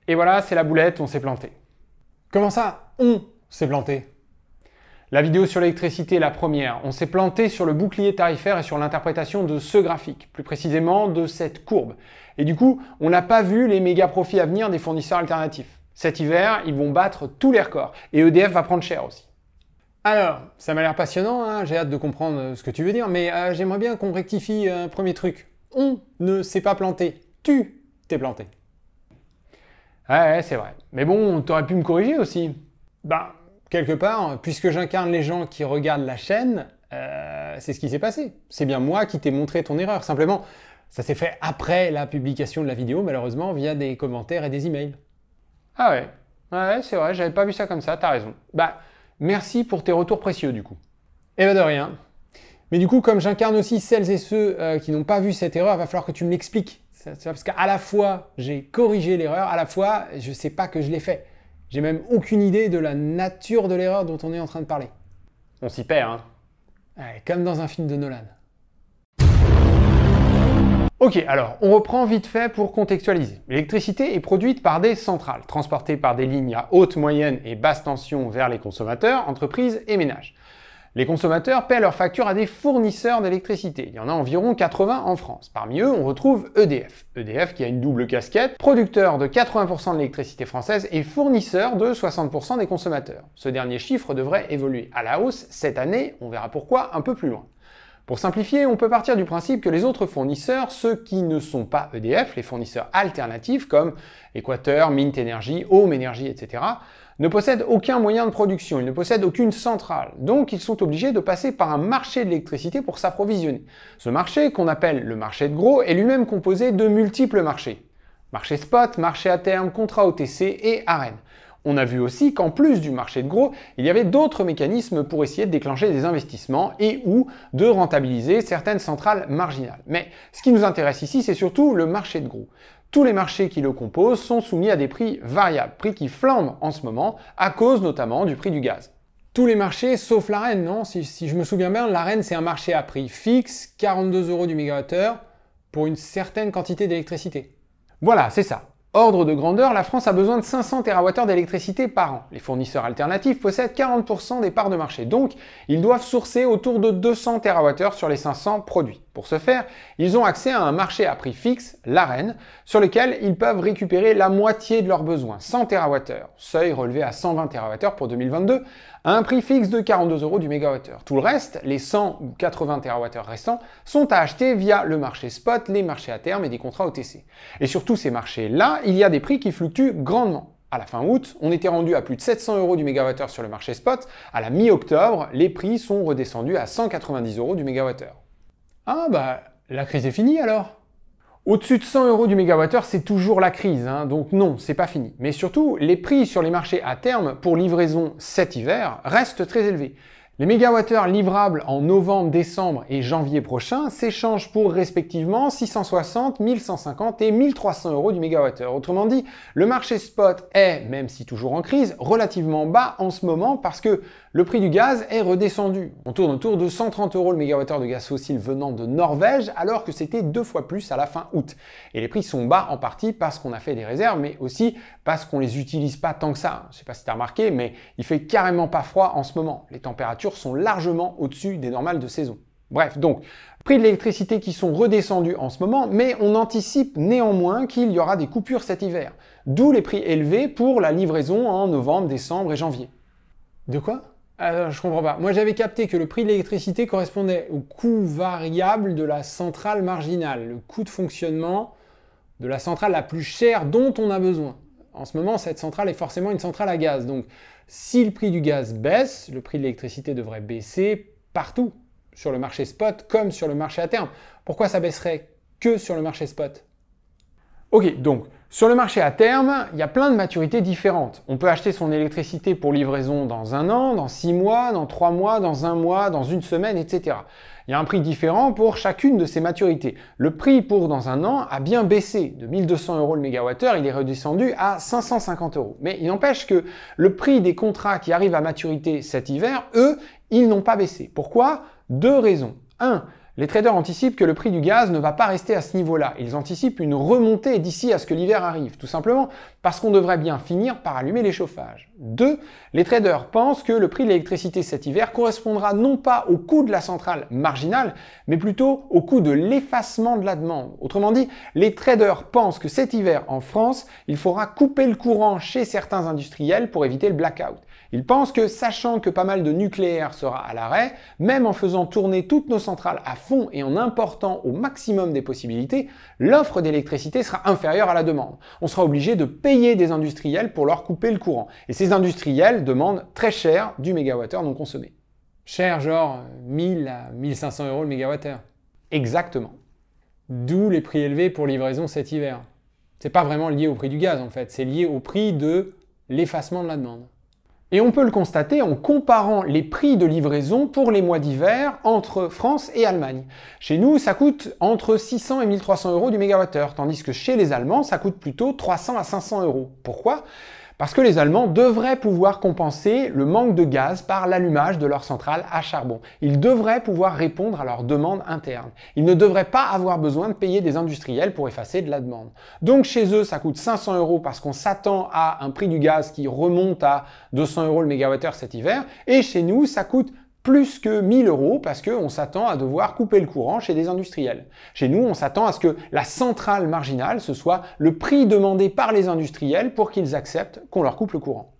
Et voilà, c'est la boulette, on s'est planté. Comment ça, on s'est planté? La vidéo sur l'électricité est la première. On s'est planté sur le bouclier tarifaire et sur l'interprétation de ce graphique, plus précisément de cette courbe. Et du coup, on n'a pas vu les méga profits à venir des fournisseurs alternatifs. Cet hiver, ils vont battre tous les records. Et EDF va prendre cher aussi. Alors, ça m'a l'air passionnant, hein, j'ai hâte de comprendre ce que tu veux dire, mais j'aimerais bien qu'on rectifie un premier truc. On ne s'est pas planté, tu t'es planté. Ouais, c'est vrai. Mais bon, t'aurais pu me corriger aussi. Bah, quelque part, puisque j'incarne les gens qui regardent la chaîne, c'est ce qui s'est passé. C'est bien moi qui t'ai montré ton erreur. Simplement, ça s'est fait après la publication de la vidéo, malheureusement, via des commentaires et des emails. Ah ouais, ouais, c'est vrai, j'avais pas vu ça comme ça, t'as raison. Bah, merci pour tes retours précieux du coup. Eh ben de rien. Mais du coup, comme j'incarne aussi celles et ceux qui n'ont pas vu cette erreur, il va falloir que tu me l'expliques. Parce qu'à la fois, j'ai corrigé l'erreur, à la fois, je sais pas que je l'ai fait. J'ai même aucune idée de la nature de l'erreur dont on est en train de parler. On s'y perd, hein. Ouais, comme dans un film de Nolan. Ok, alors on reprend vite fait pour contextualiser. L'électricité est produite par des centrales, transportée par des lignes à haute, moyenne et basse tension vers les consommateurs, entreprises et ménages. Les consommateurs paient leurs factures à des fournisseurs d'électricité. Il y en a environ 80 en France. Parmi eux, on retrouve EDF. EDF qui a une double casquette, producteur de 80% de l'électricité française et fournisseur de 60% des consommateurs. Ce dernier chiffre devrait évoluer à la hausse cette année, on verra pourquoi un peu plus loin. Pour simplifier, on peut partir du principe que les autres fournisseurs, ceux qui ne sont pas EDF, les fournisseurs alternatifs comme Équateur, Mint Energy, Home Energy, etc., ne possèdent aucun moyen de production, ils ne possèdent aucune centrale. Donc ils sont obligés de passer par un marché de l'électricité pour s'approvisionner. Ce marché, qu'on appelle le marché de gros, est lui-même composé de multiples marchés. Marché spot, marché à terme, contrat OTC et AREN. On a vu aussi qu'en plus du marché de gros, il y avait d'autres mécanismes pour essayer de déclencher des investissements et ou de rentabiliser certaines centrales marginales. Mais ce qui nous intéresse ici, c'est surtout le marché de gros. Tous les marchés qui le composent sont soumis à des prix variables, prix qui flambent en ce moment à cause notamment du prix du gaz. Tous les marchés sauf l'AREN, non? Si je me souviens bien, l'AREN c'est un marché à prix fixe, 42 € du mégawattheure, pour une certaine quantité d'électricité. Voilà, c'est ça. Ordre de grandeur, la France a besoin de 500 TWh d'électricité par an. Les fournisseurs alternatifs possèdent 40% des parts de marché, donc ils doivent sourcer autour de 200 TWh sur les 500 produits. Pour ce faire, ils ont accès à un marché à prix fixe, l'AREN, sur lequel ils peuvent récupérer la moitié de leurs besoins, 100 TWh, seuil relevé à 120 TWh pour 2022, à un prix fixe de 42 € du mégawattheure. Tout le reste, les 100 ou 80 TWh restants, sont à acheter via le marché spot, les marchés à terme et des contrats OTC. Et sur tous ces marchés-là, il y a des prix qui fluctuent grandement. À la fin août, on était rendu à plus de 700 € du mégawattheure sur le marché spot. À la mi-octobre, les prix sont redescendus à 190 € du mégawattheure. Ah bah, la crise est finie alors? Au-dessus de 100 € du mégawattheure, c'est toujours la crise, hein, donc non, c'est pas fini. Mais surtout, les prix sur les marchés à terme pour livraison cet hiver restent très élevés. Les mégawattheures livrables en novembre, décembre et janvier prochain s'échangent pour respectivement 660, 1150 et 1300 € du mégawattheure. Autrement dit, le marché spot est, même si toujours en crise, relativement bas en ce moment parce que le prix du gaz est redescendu. On tourne autour de 130 € le mégawattheure de gaz fossile venant de Norvège alors que c'était 2 fois plus à la fin août. Et les prix sont bas en partie parce qu'on a fait des réserves mais aussi parce qu'on les utilise pas tant que ça. Je sais pas si tu as remarqué mais il fait carrément pas froid en ce moment. Les températures sont largement au-dessus des normales de saison. Bref, donc, prix de l'électricité qui sont redescendus en ce moment, mais on anticipe néanmoins qu'il y aura des coupures cet hiver. D'où les prix élevés pour la livraison en novembre, décembre et janvier. De quoi? Je comprends pas. Moi j'avais capté que le prix de l'électricité correspondait au coût variable de la centrale marginale, le coût de fonctionnement de la centrale la plus chère dont on a besoin. En ce moment, cette centrale est forcément une centrale à gaz. Donc, si le prix du gaz baisse, le prix de l'électricité devrait baisser partout, sur le marché spot comme sur le marché à terme. Pourquoi ça baisserait que sur le marché spot? Ok, donc, sur le marché à terme, il y a plein de maturités différentes. On peut acheter son électricité pour livraison dans 1 an, dans 6 mois, dans 3 mois, dans 1 mois, dans 1 semaine, etc. Il y a un prix différent pour chacune de ces maturités. Le prix pour dans 1 an a bien baissé. De 1200 € le mégawattheure, il est redescendu à 550 €. Mais il n'empêche que le prix des contrats qui arrivent à maturité cet hiver, eux, ils n'ont pas baissé. Pourquoi? 2 raisons. 1. Les traders anticipent que le prix du gaz ne va pas rester à ce niveau-là. Ils anticipent une remontée d'ici à ce que l'hiver arrive, tout simplement parce qu'on devrait bien finir par allumer les chauffages. 2. Les traders pensent que le prix de l'électricité cet hiver correspondra non pas au coût de la centrale marginale, mais plutôt au coût de l'effacement de la demande. Autrement dit, les traders pensent que cet hiver en France, il faudra couper le courant chez certains industriels pour éviter le blackout. Ils pensent que, sachant que pas mal de nucléaire sera à l'arrêt, même en faisant tourner toutes nos centrales à fond et en important au maximum des possibilités, l'offre d'électricité sera inférieure à la demande. On sera obligé de payer des industriels pour leur couper le courant. Et ces industriels demandent très cher du mégawattheure non consommé. Cher, genre 1000 à 1500 euros le mégawattheure. Exactement. D'où les prix élevés pour livraison cet hiver. C'est pas vraiment lié au prix du gaz en fait, c'est lié au prix de l'effacement de la demande. Et on peut le constater en comparant les prix de livraison pour les mois d'hiver entre France et Allemagne. Chez nous, ça coûte entre 600 et 1300 euros du mégawattheure, tandis que chez les Allemands, ça coûte plutôt 300 à 500 euros. Pourquoi ? Parce que les Allemands devraient pouvoir compenser le manque de gaz par l'allumage de leur centrale à charbon. Ils devraient pouvoir répondre à leurs demandes internes. Ils ne devraient pas avoir besoin de payer des industriels pour effacer de la demande. Donc chez eux, ça coûte 500 euros parce qu'on s'attend à un prix du gaz qui remonte à 200 euros le mégawattheure cet hiver. Et chez nous, ça coûte plus que 1000 euros parce qu'on s'attend à devoir couper le courant chez des industriels. Chez nous, on s'attend à ce que la centrale marginale, ce soit le prix demandé par les industriels pour qu'ils acceptent qu'on leur coupe le courant.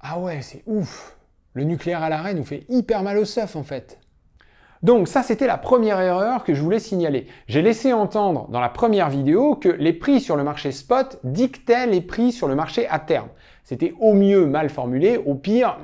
Ah ouais, c'est ouf. Le nucléaire à l'arrêt nous fait hyper mal au seuf en fait. Donc ça, c'était la première erreur que je voulais signaler. J'ai laissé entendre dans la première vidéo que les prix sur le marché spot dictaient les prix sur le marché à terme. C'était au mieux mal formulé, au pire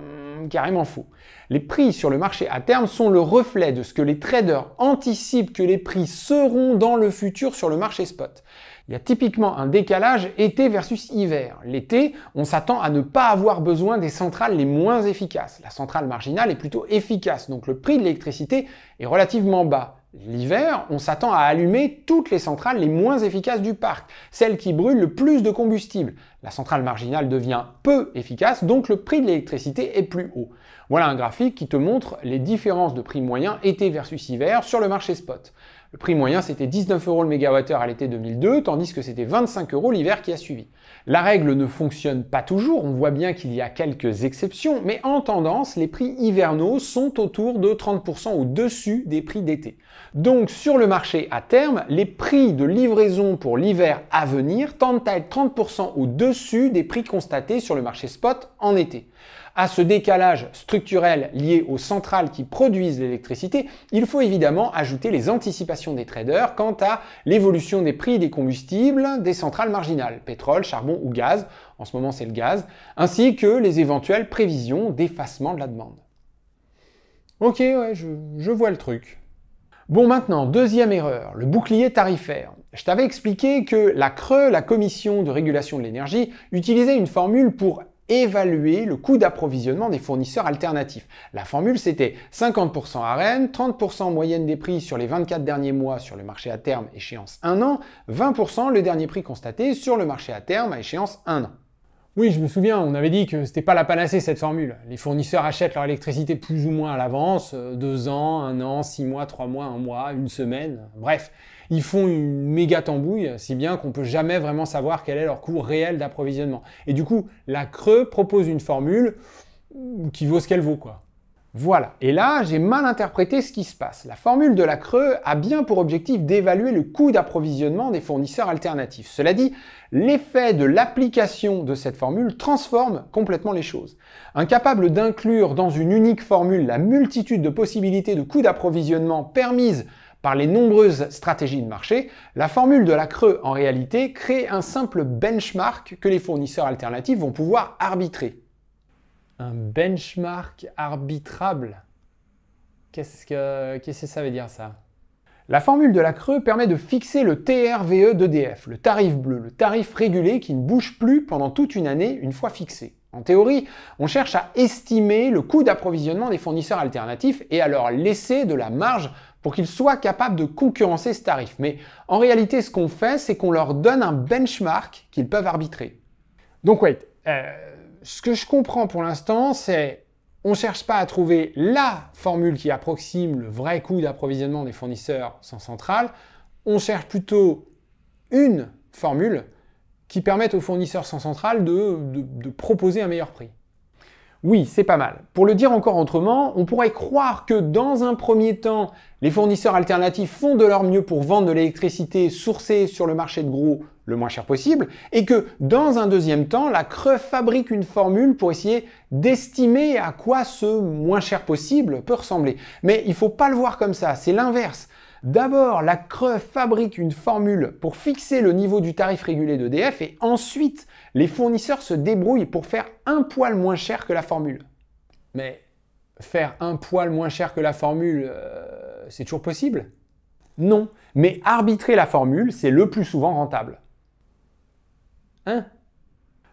carrément faux. Les prix sur le marché à terme sont le reflet de ce que les traders anticipent que les prix seront dans le futur sur le marché spot. Il y a typiquement un décalage été versus hiver. L'été, on s'attend à ne pas avoir besoin des centrales les moins efficaces. La centrale marginale est plutôt efficace, donc le prix de l'électricité est relativement bas. L'hiver, on s'attend à allumer toutes les centrales les moins efficaces du parc, celles qui brûlent le plus de combustible. La centrale marginale devient peu efficace, donc le prix de l'électricité est plus haut. Voilà un graphique qui te montre les différences de prix moyen été versus hiver sur le marché spot. Le prix moyen, c'était 19 euros le mégawattheure à l'été 2002, tandis que c'était 25 euros l'hiver qui a suivi. La règle ne fonctionne pas toujours, on voit bien qu'il y a quelques exceptions, mais en tendance, les prix hivernaux sont autour de 30% au-dessus des prix d'été. Donc sur le marché à terme, les prix de livraison pour l'hiver à venir tendent à être 30% au-dessus des prix constatés sur le marché spot en été. À ce décalage structurel lié aux centrales qui produisent l'électricité, il faut évidemment ajouter les anticipations des traders quant à l'évolution des prix des combustibles des centrales marginales, pétrole, charbon ou gaz, en ce moment c'est le gaz, ainsi que les éventuelles prévisions d'effacement de la demande. Ok, ouais, je vois le truc. Bon, maintenant, deuxième erreur, le bouclier tarifaire. Je t'avais expliqué que la CRE, la Commission de régulation de l'énergie, utilisait une formule pour évaluer le coût d'approvisionnement des fournisseurs alternatifs. La formule, c'était 50% ARENH, 30% moyenne des prix sur les 24 derniers mois sur le marché à terme, échéance 1 an, 20% le dernier prix constaté sur le marché à terme à échéance 1 an. Oui, je me souviens, on avait dit que c'était pas la panacée cette formule. Les fournisseurs achètent leur électricité plus ou moins à l'avance, 2 ans, 1 an, 6 mois, 3 mois, 1 mois, 1 semaine, bref. Ils font une méga tambouille, si bien qu'on peut jamais vraiment savoir quel est leur coût réel d'approvisionnement. Et du coup, la CRE propose une formule qui vaut ce qu'elle vaut, quoi. Voilà, et là, j'ai mal interprété ce qui se passe. La formule de la CRE a bien pour objectif d'évaluer le coût d'approvisionnement des fournisseurs alternatifs. Cela dit, l'effet de l'application de cette formule transforme complètement les choses. Incapable d'inclure dans une unique formule la multitude de possibilités de coûts d'approvisionnement permises par les nombreuses stratégies de marché, la formule de la CRE, en réalité, crée un simple benchmark que les fournisseurs alternatifs vont pouvoir arbitrer. Un benchmark arbitrable. Qu'est-ce que ça veut dire ça? La formule de la CRE permet de fixer le TRVE d'EDF, le tarif bleu, le tarif régulé qui ne bouge plus pendant toute une année une fois fixé. En théorie, on cherche à estimer le coût d'approvisionnement des fournisseurs alternatifs et à leur laisser de la marge pour qu'ils soient capables de concurrencer ce tarif. Mais en réalité, ce qu'on fait, c'est qu'on leur donne un benchmark qu'ils peuvent arbitrer. Donc, wait. Ce que je comprends pour l'instant, c'est On ne cherche pas à trouver la formule qui approxime le vrai coût d'approvisionnement des fournisseurs sans centrale, on cherche plutôt une formule qui permette aux fournisseurs sans centrale de proposer un meilleur prix. Oui, c'est pas mal. Pour le dire encore autrement, on pourrait croire que dans un premier temps, les fournisseurs alternatifs font de leur mieux pour vendre de l'électricité sourcée sur le marché de gros le moins cher possible, et que dans un deuxième temps, la CRE fabrique une formule pour essayer d'estimer à quoi ce moins cher possible peut ressembler. Mais il ne faut pas le voir comme ça, c'est l'inverse. D'abord, la CRE fabrique une formule pour fixer le niveau du tarif régulé d'EDF et ensuite, les fournisseurs se débrouillent pour faire un poil moins cher que la formule. Mais faire un poil moins cher que la formule, c'est toujours possible? Non, mais arbitrer la formule, c'est le plus souvent rentable. Hein?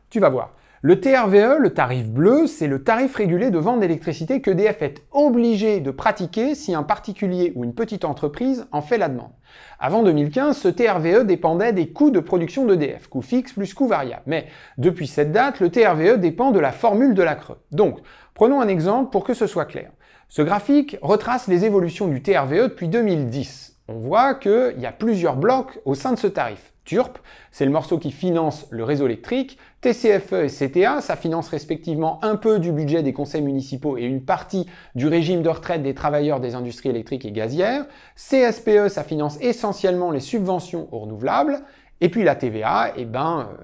Tu vas voir. Le TRVE, le tarif bleu, c'est le tarif régulé de vente d'électricité qu'EDF est obligé de pratiquer si un particulier ou une petite entreprise en fait la demande. Avant 2015, ce TRVE dépendait des coûts de production d'EDF, coûts fixes plus coûts variables. Mais depuis cette date, le TRVE dépend de la formule de la CRE. Donc, prenons un exemple pour que ce soit clair. Ce graphique retrace les évolutions du TRVE depuis 2010. On voit qu'il y a plusieurs blocs au sein de ce tarif. TURP, c'est le morceau qui finance le réseau électrique. TCFE et CTA, ça finance respectivement un peu du budget des conseils municipaux et une partie du régime de retraite des travailleurs des industries électriques et gazières. CSPE, ça finance essentiellement les subventions aux renouvelables. Et puis la TVA,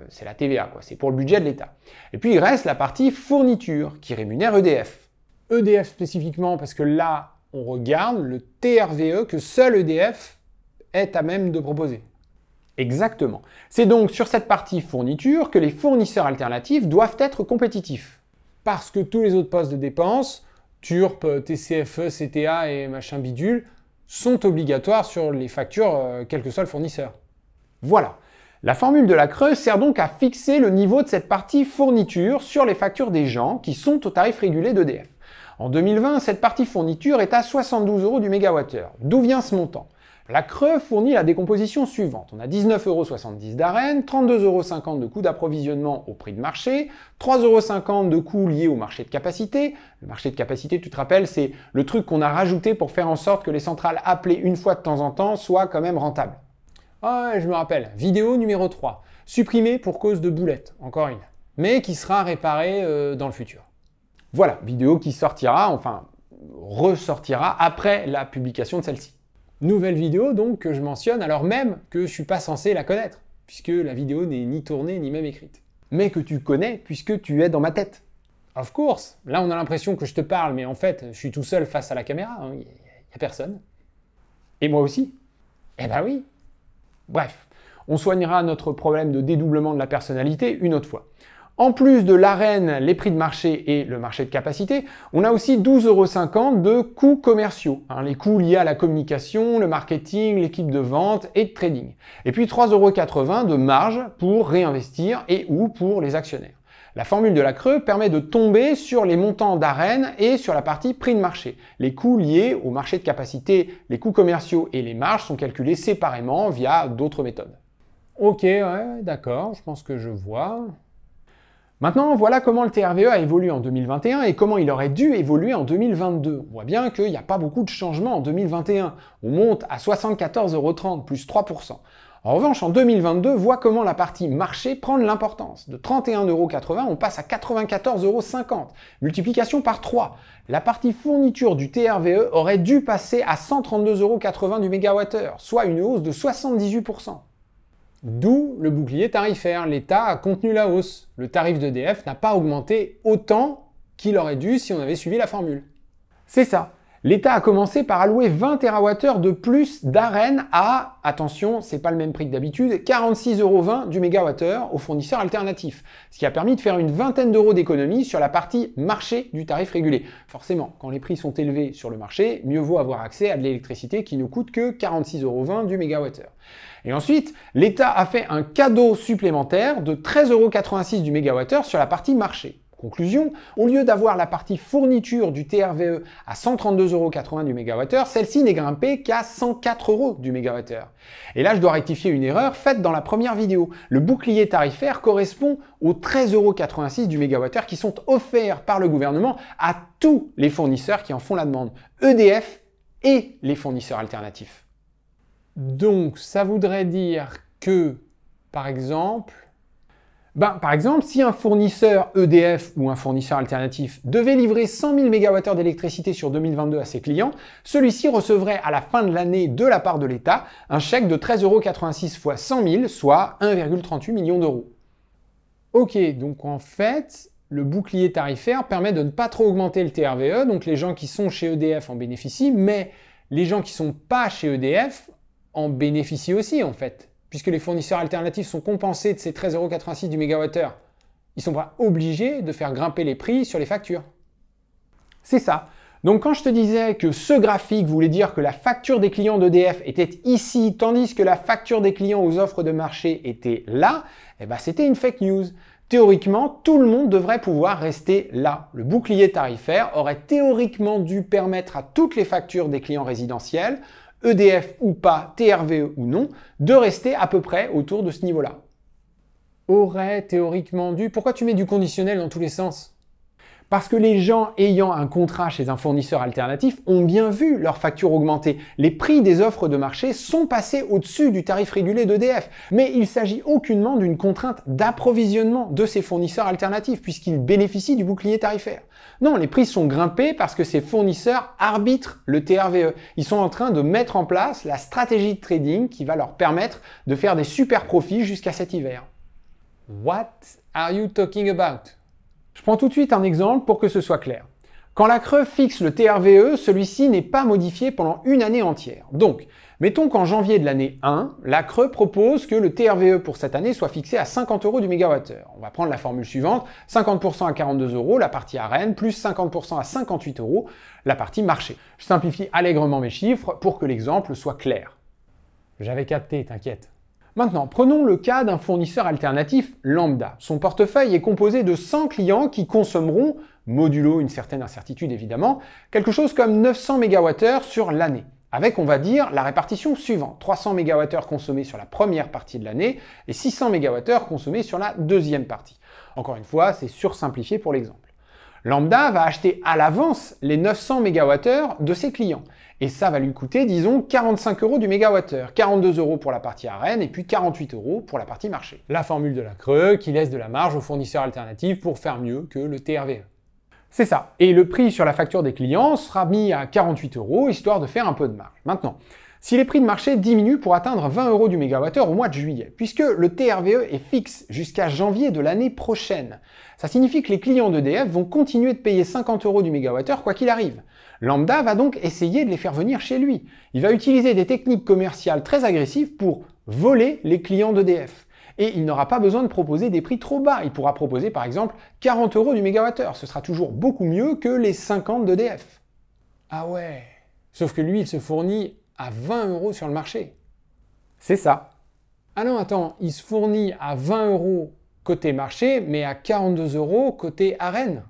c'est la TVA, quoi. C'est pour le budget de l'État. Et puis il reste la partie fourniture, qui rémunère EDF. EDF spécifiquement, parce que là, on regarde le TRVE que seul EDF est à même de proposer. Exactement. C'est donc sur cette partie fourniture que les fournisseurs alternatifs doivent être compétitifs. Parce que tous les autres postes de dépenses, TURP, TCFE, CTA et machin bidule, sont obligatoires sur les factures, quel que soit le fournisseur. Voilà. La formule de la CRE sert donc à fixer le niveau de cette partie fourniture sur les factures des gens qui sont au tarif régulé d'EDF. En 2020, cette partie fourniture est à 72 € du mégawattheure. D'où vient ce montant? La CRE fournit la décomposition suivante. On a 19,70 € d'AREN, 32,50 € de coût d'approvisionnement au prix de marché, 3,50 € de coûts liés au marché de capacité. Le marché de capacité, tu te rappelles, c'est le truc qu'on a rajouté pour faire en sorte que les centrales appelées une fois de temps en temps soient quand même rentables. Ah ouais, je me rappelle. Vidéo numéro 3. Supprimée pour cause de boulette, encore une. Mais qui sera réparée dans le futur. Voilà, vidéo qui sortira, enfin ressortira après la publication de celle-ci. Nouvelle vidéo donc que je mentionne alors même que je suis pas censé la connaître, puisque la vidéo n'est ni tournée ni même écrite. Mais que tu connais puisque tu es dans ma tête. Of course. Là on a l'impression que je te parle, mais en fait je suis tout seul face à la caméra, il n'y a personne. Et moi aussi. Eh ben oui. Bref, on soignera notre problème de dédoublement de la personnalité une autre fois. En plus de l'AREN, les prix de marché et le marché de capacité, on a aussi 12,50 € de coûts commerciaux, les coûts liés à la communication, le marketing, l'équipe de vente et de trading. Et puis 3,80 € de marge pour réinvestir et ou pour les actionnaires. La formule de la CRE permet de tomber sur les montants d'AREN et sur la partie prix de marché. Les coûts liés au marché de capacité, les coûts commerciaux et les marges sont calculés séparément via d'autres méthodes. Ok, ouais, d'accord, je pense que je vois. Maintenant, voilà comment le TRVE a évolué en 2021 et comment il aurait dû évoluer en 2022. On voit bien qu'il n'y a pas beaucoup de changements en 2021. On monte à 74,30 € plus 3%. En revanche, en 2022, voit comment la partie marché prend de l'importance. De 31,80 €, on passe à 94,50 €. Multiplication par 3. La partie fourniture du TRVE aurait dû passer à 132,80 € du mégawattheure, soit une hausse de 78%. D'où le bouclier tarifaire. L'État a contenu la hausse. Le tarif d'EDF n'a pas augmenté autant qu'il aurait dû si on avait suivi la formule. C'est ça. L'État a commencé par allouer 20 TWh de plus d'AREN à, attention, c'est pas le même prix que d'habitude, 46,20 € du mégawattheure aux fournisseurs alternatifs. Ce qui a permis de faire une vingtaine d'euros d'économie sur la partie marché du tarif régulé. Forcément, quand les prix sont élevés sur le marché, mieux vaut avoir accès à de l'électricité qui ne coûte que 46,20 € du mégawattheure. Et ensuite, l'État a fait un cadeau supplémentaire de 13,86 € du mégawattheure sur la partie marché. conclusion, au lieu d'avoir la partie fourniture du TRVE à 132,80 € du mégawattheure, celle-ci n'est grimpée qu'à 104 € du mégawattheure. Et là, je dois rectifier une erreur faite dans la première vidéo. Le bouclier tarifaire correspond aux 13,86 € du mégawattheure qui sont offerts par le gouvernement à tous les fournisseurs qui en font la demande, EDF et les fournisseurs alternatifs. Donc, ça voudrait dire que, par exemple, si un fournisseur EDF ou un fournisseur alternatif devait livrer 100 000 MWh d'électricité sur 2022 à ses clients, celui-ci recevrait à la fin de l'année de la part de l'État un chèque de 13,86 € fois 100 000, soit 1,38 million d'euros. Ok, donc en fait, le bouclier tarifaire permet de ne pas trop augmenter le TRVE, donc les gens qui sont chez EDF en bénéficient, mais les gens qui ne sont pas chez EDF en bénéficient aussi en fait. Puisque les fournisseurs alternatifs sont compensés de ces 13,86 € du mégawattheure, ils ne sont pas obligés de faire grimper les prix sur les factures. C'est ça. Donc quand je te disais que ce graphique voulait dire que la facture des clients d'EDF était ici, tandis que la facture des clients aux offres de marché était là, c'était une fake news. Théoriquement, tout le monde devrait pouvoir rester là. Le bouclier tarifaire aurait théoriquement dû permettre à toutes les factures des clients résidentiels, EDF ou pas, TRVE ou non, de rester à peu près autour de ce niveau-là. Aurait théoriquement dû... Pourquoi tu mets du conditionnel dans tous les sens? Parce que les gens ayant un contrat chez un fournisseur alternatif ont bien vu leur facture augmenter. Les prix des offres de marché sont passés au-dessus du tarif régulé d'EDF. Mais il s'agit aucunement d'une contrainte d'approvisionnement de ces fournisseurs alternatifs puisqu'ils bénéficient du bouclier tarifaire. Non, les prix sont grimpés parce que ces fournisseurs arbitrent le TRVE. Ils sont en train de mettre en place la stratégie de trading qui va leur permettre de faire des super profits jusqu'à cet hiver. What are you talking about? Je prends tout de suite un exemple pour que ce soit clair. Quand la CRE fixe le TRVE, celui-ci n'est pas modifié pendant une année entière. Donc, mettons qu'en janvier de l'année 1, la CRE propose que le TRVE pour cette année soit fixé à 50 € du mégawattheure. On va prendre la formule suivante, 50% à 42 €, la partie arène, plus 50% à 58 €, la partie marché. Je simplifie allègrement mes chiffres pour que l'exemple soit clair. J'avais capté, t'inquiète. Maintenant, prenons le cas d'un fournisseur alternatif lambda. Son portefeuille est composé de 100 clients qui consommeront, modulo une certaine incertitude évidemment, quelque chose comme 900 MWh sur l'année. Avec, on va dire, la répartition suivante. 300 MWh consommés sur la première partie de l'année et 600 MWh consommés sur la deuxième partie. Encore une fois, c'est sursimplifié pour l'exemple. Lambda va acheter à l'avance les 900 MWh de ses clients. Et ça va lui coûter, disons, 45 € du mégawattheure, 42 € pour la partie arène et puis 48 € pour la partie marché. La formule de la CRE qui laisse de la marge aux fournisseurs alternatifs pour faire mieux que le TRVE. C'est ça. Et le prix sur la facture des clients sera mis à 48 €, histoire de faire un peu de marge. Maintenant, si les prix de marché diminuent pour atteindre 20 € du mégawattheure au mois de juillet, puisque le TRVE est fixe jusqu'à janvier de l'année prochaine, ça signifie que les clients d'EDF vont continuer de payer 50 € du mégawattheure quoi qu'il arrive. Lambda va donc essayer de les faire venir chez lui. Il va utiliser des techniques commerciales très agressives pour voler les clients d'EDF. Et il n'aura pas besoin de proposer des prix trop bas. Il pourra proposer par exemple 40 € du mégawattheure. Ce sera toujours beaucoup mieux que les 50 d'EDF. Ah ouais. Sauf que lui, il se fournit à 20 € sur le marché. C'est ça. Ah non, attends, il se fournit à 20 € côté marché, mais à 42 € côté arène.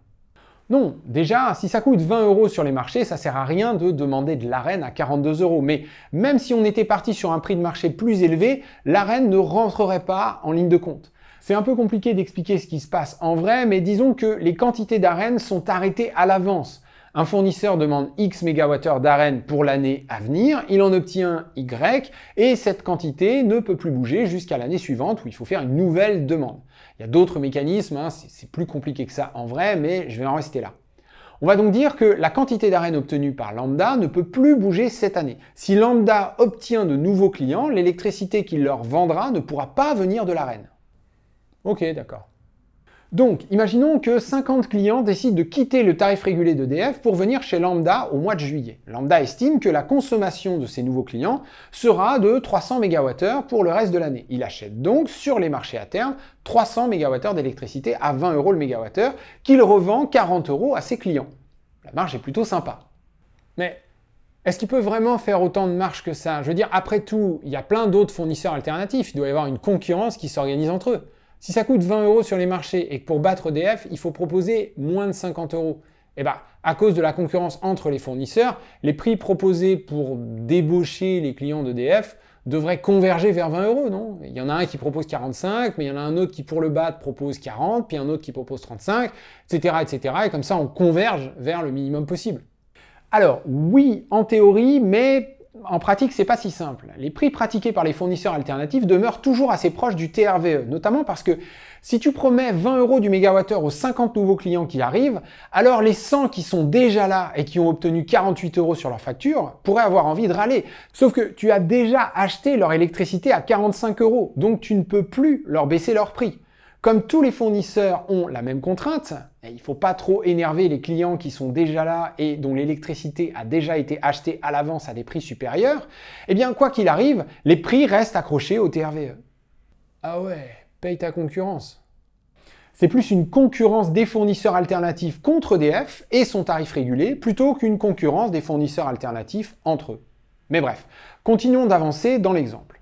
Non, déjà, si ça coûte 20 € sur les marchés, ça sert à rien de demander de l'arène à 42 €. Mais même si on était parti sur un prix de marché plus élevé, l'arène ne rentrerait pas en ligne de compte. C'est un peu compliqué d'expliquer ce qui se passe en vrai, mais disons que les quantités d'arène sont arrêtées à l'avance. Un fournisseur demande X mégawattheures d'arène pour l'année à venir, il en obtient Y, et cette quantité ne peut plus bouger jusqu'à l'année suivante où il faut faire une nouvelle demande. Il y a d'autres mécanismes, c'est plus compliqué que ça en vrai, mais je vais en rester là. On va donc dire que la quantité d'arène obtenue par Lambda ne peut plus bouger cette année. Si Lambda obtient de nouveaux clients, l'électricité qu'il leur vendra ne pourra pas venir de l'arène. Ok, d'accord. Donc, imaginons que 50 clients décident de quitter le tarif régulé d'EDF pour venir chez Lambda au mois de juillet. Lambda estime que la consommation de ces nouveaux clients sera de 300 MWh pour le reste de l'année. Il achète donc sur les marchés à terme 300 MWh d'électricité à 20 € le mégawattheure qu'il revend 40 € à ses clients. La marge est plutôt sympa. Mais est-ce qu'il peut vraiment faire autant de marge que ça? Je veux dire, après tout, il y a plein d'autres fournisseurs alternatifs. Il doit y avoir une concurrence qui s'organise entre eux. Si ça coûte 20 € sur les marchés et que pour battre EDF, il faut proposer moins de 50 €, eh ben, à cause de la concurrence entre les fournisseurs, les prix proposés pour débaucher les clients d'EDF devraient converger vers 20 €, non? Il y en a un qui propose 45, mais il y en a un autre qui, pour le battre, propose 40, puis un autre qui propose 35, etc., etc. Et comme ça, on converge vers le minimum possible. Alors, oui, en théorie, mais en pratique, c'est pas si simple. Les prix pratiqués par les fournisseurs alternatifs demeurent toujours assez proches du TRVE, notamment parce que si tu promets 20 € du mégawattheure aux 50 nouveaux clients qui arrivent, alors les 100 qui sont déjà là et qui ont obtenu 48 € sur leur facture pourraient avoir envie de râler. Sauf que tu as déjà acheté leur électricité à 45 €, donc tu ne peux plus leur baisser leur prix. Comme tous les fournisseurs ont la même contrainte, il ne faut pas trop énerver les clients qui sont déjà là et dont l'électricité a déjà été achetée à l'avance à des prix supérieurs, eh bien quoi qu'il arrive, les prix restent accrochés au TRVE. Ah ouais, paye ta concurrence. C'est plus une concurrence des fournisseurs alternatifs contre EDF et son tarif régulé, plutôt qu'une concurrence des fournisseurs alternatifs entre eux. Mais bref, continuons d'avancer dans l'exemple.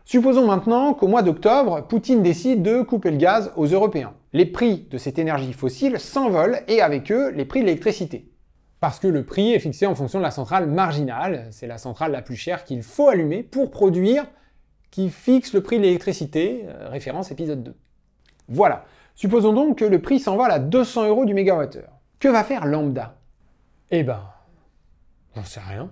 Supposons maintenant qu'au mois d'octobre, Poutine décide de couper le gaz aux Européens. Les prix de cette énergie fossile s'envolent et avec eux, les prix de l'électricité. Parce que le prix est fixé en fonction de la centrale marginale, c'est la centrale la plus chère qu'il faut allumer pour produire, qui fixe le prix de l'électricité, référence épisode 2. Voilà, supposons donc que le prix s'envole à 200 € du mégawattheure. Que va faire Lambda? Eh ben, j'en sais rien.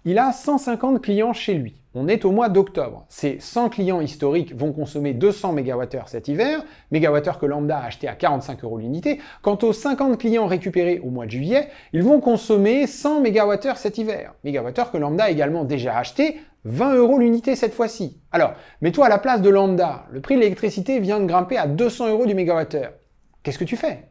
Il a 150 clients chez lui. On est au mois d'octobre. Ces 100 clients historiques vont consommer 200 MWh cet hiver, mégawattheure que Lambda a acheté à 45 € l'unité. Quant aux 50 clients récupérés au mois de juillet, ils vont consommer 100 MWh cet hiver, mégawattheure que Lambda a également déjà acheté 20 € l'unité cette fois-ci. Alors, mets-toi à la place de Lambda. Le prix de l'électricité vient de grimper à 200 € du mégawattheure. Qu'est-ce que tu fais?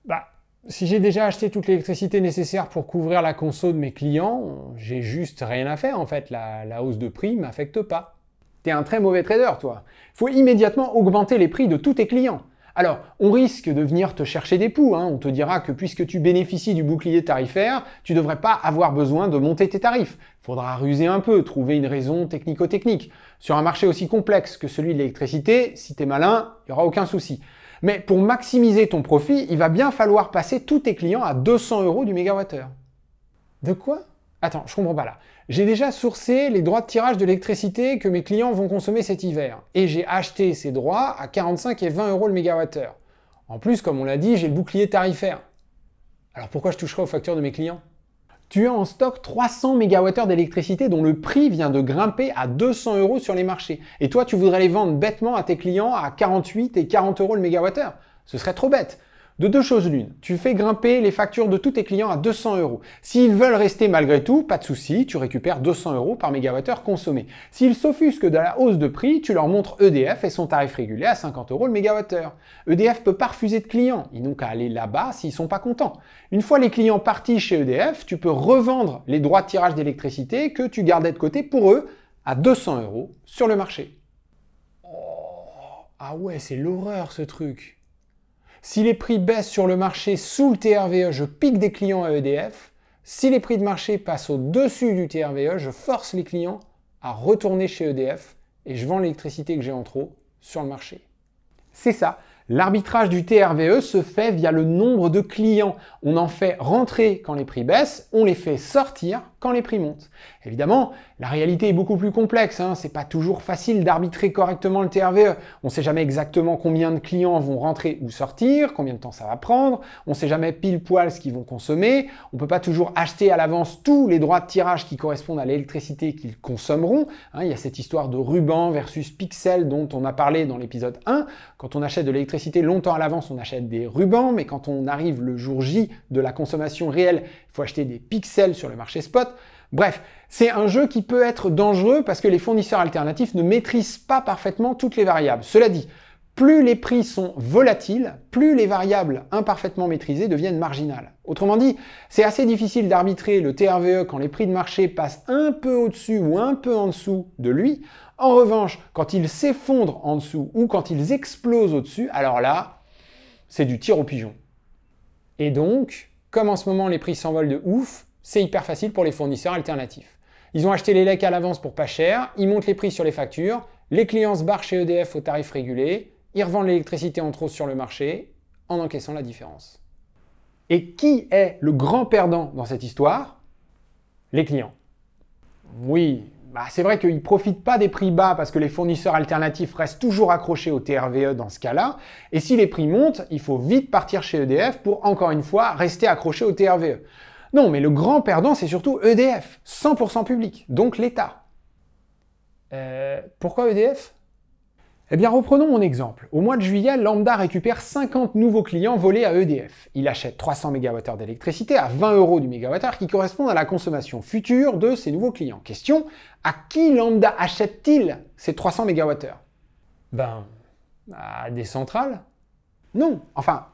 Bah, si j'ai déjà acheté toute l'électricité nécessaire pour couvrir la conso de mes clients, j'ai juste rien à faire en fait, la hausse de prix m'affecte pas. T'es un très mauvais trader toi. Faut immédiatement augmenter les prix de tous tes clients. Alors, on risque de venir te chercher des poux, hein. On te dira que puisque tu bénéficies du bouclier tarifaire, tu devrais pas avoir besoin de monter tes tarifs. Faudra ruser un peu, trouver une raison technico-technique. Sur un marché aussi complexe que celui de l'électricité, si t'es malin, il n'y aura aucun souci. Mais pour maximiser ton profit, il va bien falloir passer tous tes clients à 200 € du mégawattheure. De quoi? Attends, je comprends pas là. J'ai déjà sourcé les droits de tirage de l'électricité que mes clients vont consommer cet hiver. Et j'ai acheté ces droits à 45 et 20 € le mégawattheure. En plus, comme on l'a dit, j'ai le bouclier tarifaire. Alors pourquoi je toucherai aux factures de mes clients? Tu as en stock 300 MWh d'électricité dont le prix vient de grimper à 200 € sur les marchés. Et toi, tu voudrais les vendre bêtement à tes clients à 48 et 40 € le mégawattheure. Ce serait trop bête. De deux choses l'une, tu fais grimper les factures de tous tes clients à 200 €. S'ils veulent rester malgré tout, pas de souci, tu récupères 200 € par mégawattheure consommé. S'ils s'offusquent de la hausse de prix, tu leur montres EDF et son tarif régulé à 50 € le mégawattheure. EDF peut pas refuser de clients, ils n'ont qu'à aller là-bas s'ils sont pas contents. Une fois les clients partis chez EDF, tu peux revendre les droits de tirage d'électricité que tu gardais de côté pour eux à 200 € sur le marché. Oh, ah ouais, c'est l'horreur ce truc. Si les prix baissent sur le marché sous le TRVE, je pique des clients à EDF. Si les prix de marché passent au-dessus du TRVE, je force les clients à retourner chez EDF et je vends l'électricité que j'ai en trop sur le marché. C'est ça. L'arbitrage du TRVE se fait via le nombre de clients. On en fait rentrer quand les prix baissent, on les fait sortir quand les prix montent. Évidemment, la réalité est beaucoup plus complexe, hein. C'est pas toujours facile d'arbitrer correctement le TRVE. On sait jamais exactement combien de clients vont rentrer ou sortir, combien de temps ça va prendre, on sait jamais pile poil ce qu'ils vont consommer, on peut pas toujours acheter à l'avance tous les droits de tirage qui correspondent à l'électricité qu'ils consommeront, hein. Il y a cette histoire de ruban versus pixel dont on a parlé dans l'épisode 1. Quand on achète de l'électricité longtemps à l'avance, on achète des rubans, mais quand on arrive le jour J de la consommation réelle, il faut acheter des pixels sur le marché spot. Bref, c'est un jeu qui peut être dangereux parce que les fournisseurs alternatifs ne maîtrisent pas parfaitement toutes les variables. Cela dit, plus les prix sont volatiles, plus les variables imparfaitement maîtrisées deviennent marginales. Autrement dit, c'est assez difficile d'arbitrer le TRVE quand les prix de marché passent un peu au-dessus ou un peu en dessous de lui. En revanche, quand ils s'effondrent en dessous ou quand ils explosent au-dessus, alors là, c'est du tir au pigeon. Et donc, comme en ce moment les prix s'envolent de ouf, c'est hyper facile pour les fournisseurs alternatifs. Ils ont acheté les lecs à l'avance pour pas cher, ils montent les prix sur les factures, les clients se barrent chez EDF au tarif régulé, ils revendent l'électricité en trop sur le marché en encaissant la différence. Et qui est le grand perdant dans cette histoire? Les clients. Oui, c'est vrai qu'ils ne profitent pas des prix bas parce que les fournisseurs alternatifs restent toujours accrochés au TRVE dans ce cas-là. Et si les prix montent, il faut vite partir chez EDF pour, encore une fois, rester accroché au TRVE. Non, mais le grand perdant, c'est surtout EDF, 100% public, donc l'État. Pourquoi EDF? Eh bien, reprenons mon exemple. Au mois de juillet, Lambda récupère 50 nouveaux clients volés à EDF. Il achète 300 MWh d'électricité à 20 € du mégawattheure qui correspondent à la consommation future de ces nouveaux clients. Question, à qui Lambda achète-t-il ces 300 MWh? À des centrales? Non, enfin,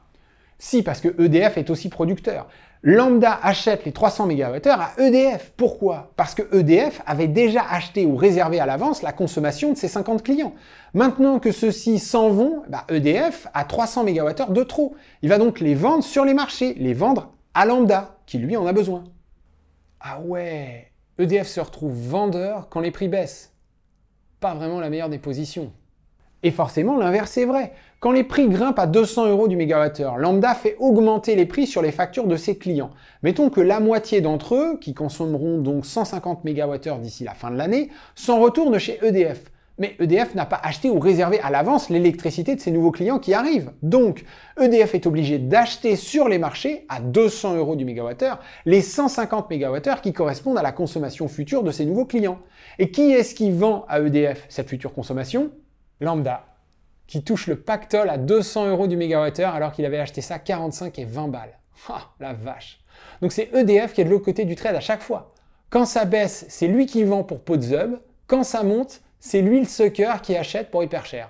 si, parce que EDF est aussi producteur. Lambda achète les 300 MWh à EDF. Pourquoi? Parce que EDF avait déjà acheté ou réservé à l'avance la consommation de ses 50 clients. Maintenant que ceux-ci s'en vont, EDF a 300 MWh de trop. Il va donc les vendre sur les marchés, les vendre à Lambda, qui lui en a besoin. Ah ouais, EDF se retrouve vendeur quand les prix baissent. Pas vraiment la meilleure des positions. Et forcément, l'inverse est vrai. Quand les prix grimpent à 200 € du mégawattheure, Lambda fait augmenter les prix sur les factures de ses clients. Mettons que la moitié d'entre eux, qui consommeront donc 150 MWh d'ici la fin de l'année, s'en retournent chez EDF. Mais EDF n'a pas acheté ou réservé à l'avance l'électricité de ses nouveaux clients qui arrivent. Donc, EDF est obligé d'acheter sur les marchés, à 200 € du mégawattheure, les 150 MWh qui correspondent à la consommation future de ses nouveaux clients. Et qui est-ce qui vend à EDF cette future consommation? Lambda, qui touche le pactole à 200 € du mégawattheure alors qu'il avait acheté ça 45 et 20 balles. Ah, la vache. Donc c'est EDF qui est de l'autre côté du trade à chaque fois. Quand ça baisse, c'est lui qui vend pour pot de zub. Quand ça monte, c'est lui le sucker qui achète pour hyper cher.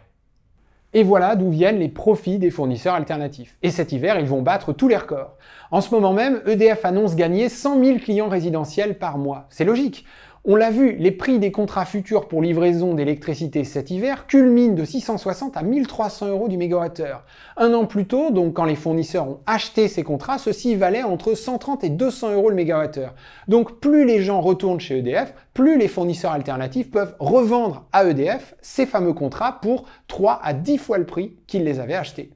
Et voilà d'où viennent les profits des fournisseurs alternatifs. Et cet hiver, ils vont battre tous les records. En ce moment même, EDF annonce gagner 100 000 clients résidentiels par mois. C'est logique. On l'a vu, les prix des contrats futurs pour livraison d'électricité cet hiver culminent de 660 à 1300 € du mégawattheure. Un an plus tôt, donc quand les fournisseurs ont acheté ces contrats, ceux-ci valaient entre 130 et 200 € le mégawattheure. Donc plus les gens retournent chez EDF, plus les fournisseurs alternatifs peuvent revendre à EDF ces fameux contrats pour 3 à 10 fois le prix qu'ils les avaient achetés.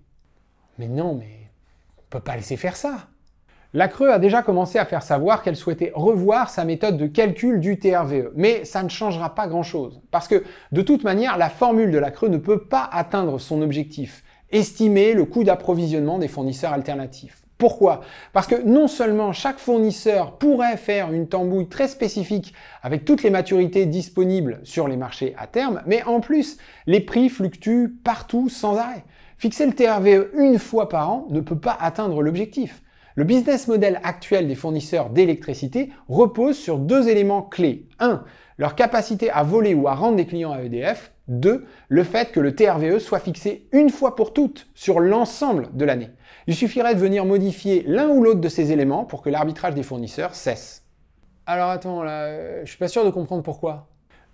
Mais non, mais on peut pas laisser faire ça. La CRE a déjà commencé à faire savoir qu'elle souhaitait revoir sa méthode de calcul du TRVE, mais ça ne changera pas grand-chose, parce que de toute manière, la formule de la CRE ne peut pas atteindre son objectif, estimer le coût d'approvisionnement des fournisseurs alternatifs. Pourquoi? Parce que non seulement chaque fournisseur pourrait faire une tambouille très spécifique avec toutes les maturités disponibles sur les marchés à terme, mais en plus, les prix fluctuent partout sans arrêt. Fixer le TRVE une fois par an ne peut pas atteindre l'objectif. Le business model actuel des fournisseurs d'électricité repose sur deux éléments clés. 1. Leur capacité à voler ou à rendre des clients à EDF. 2. Le fait que le TRVE soit fixé une fois pour toutes sur l'ensemble de l'année. Il suffirait de venir modifier l'un ou l'autre de ces éléments pour que l'arbitrage des fournisseurs cesse. Alors attends, là, je suis pas sûr de comprendre pourquoi.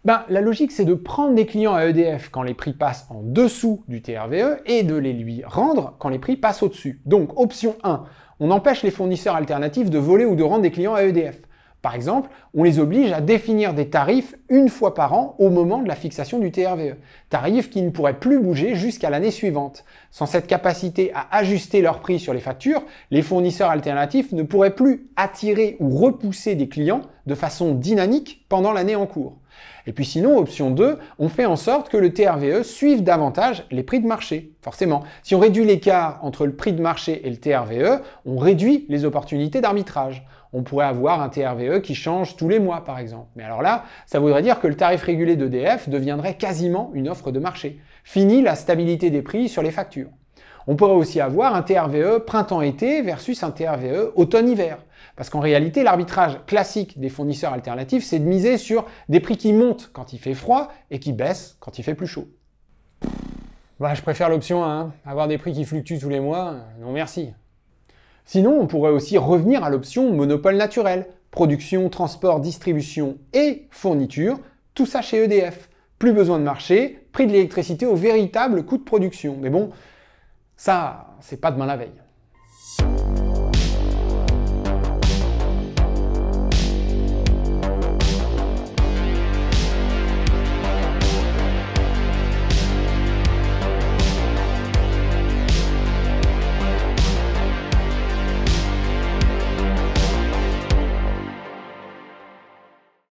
La logique, c'est de prendre des clients à EDF quand les prix passent en dessous du TRVE et de les lui rendre quand les prix passent au-dessus. Donc, option 1. On empêche les fournisseurs alternatifs de voler ou de rendre des clients à EDF. Par exemple, on les oblige à définir des tarifs une fois par an au moment de la fixation du TRVE. Tarifs qui ne pourraient plus bouger jusqu'à l'année suivante. Sans cette capacité à ajuster leurs prix sur les factures, les fournisseurs alternatifs ne pourraient plus attirer ou repousser des clients de façon dynamique pendant l'année en cours. Et puis sinon, option 2, on fait en sorte que le TRVE suive davantage les prix de marché. Forcément, si on réduit l'écart entre le prix de marché et le TRVE, on réduit les opportunités d'arbitrage. On pourrait avoir un TRVE qui change tous les mois, par exemple. Mais alors là, ça voudrait dire que le tarif régulé d'EDF deviendrait quasiment une offre de marché. Fini la stabilité des prix sur les factures. On pourrait aussi avoir un TRVE printemps-été versus un TRVE automne-hiver. Parce qu'en réalité, l'arbitrage classique des fournisseurs alternatifs, c'est de miser sur des prix qui montent quand il fait froid et qui baissent quand il fait plus chaud. Je préfère l'option 1, avoir des prix qui fluctuent tous les mois, non merci. Sinon, on pourrait aussi revenir à l'option monopole naturel. Production, transport, distribution et fourniture, tout ça chez EDF. Plus besoin de marché, prix de l'électricité au véritable coût de production. Mais bon, ça, c'est pas demain la veille.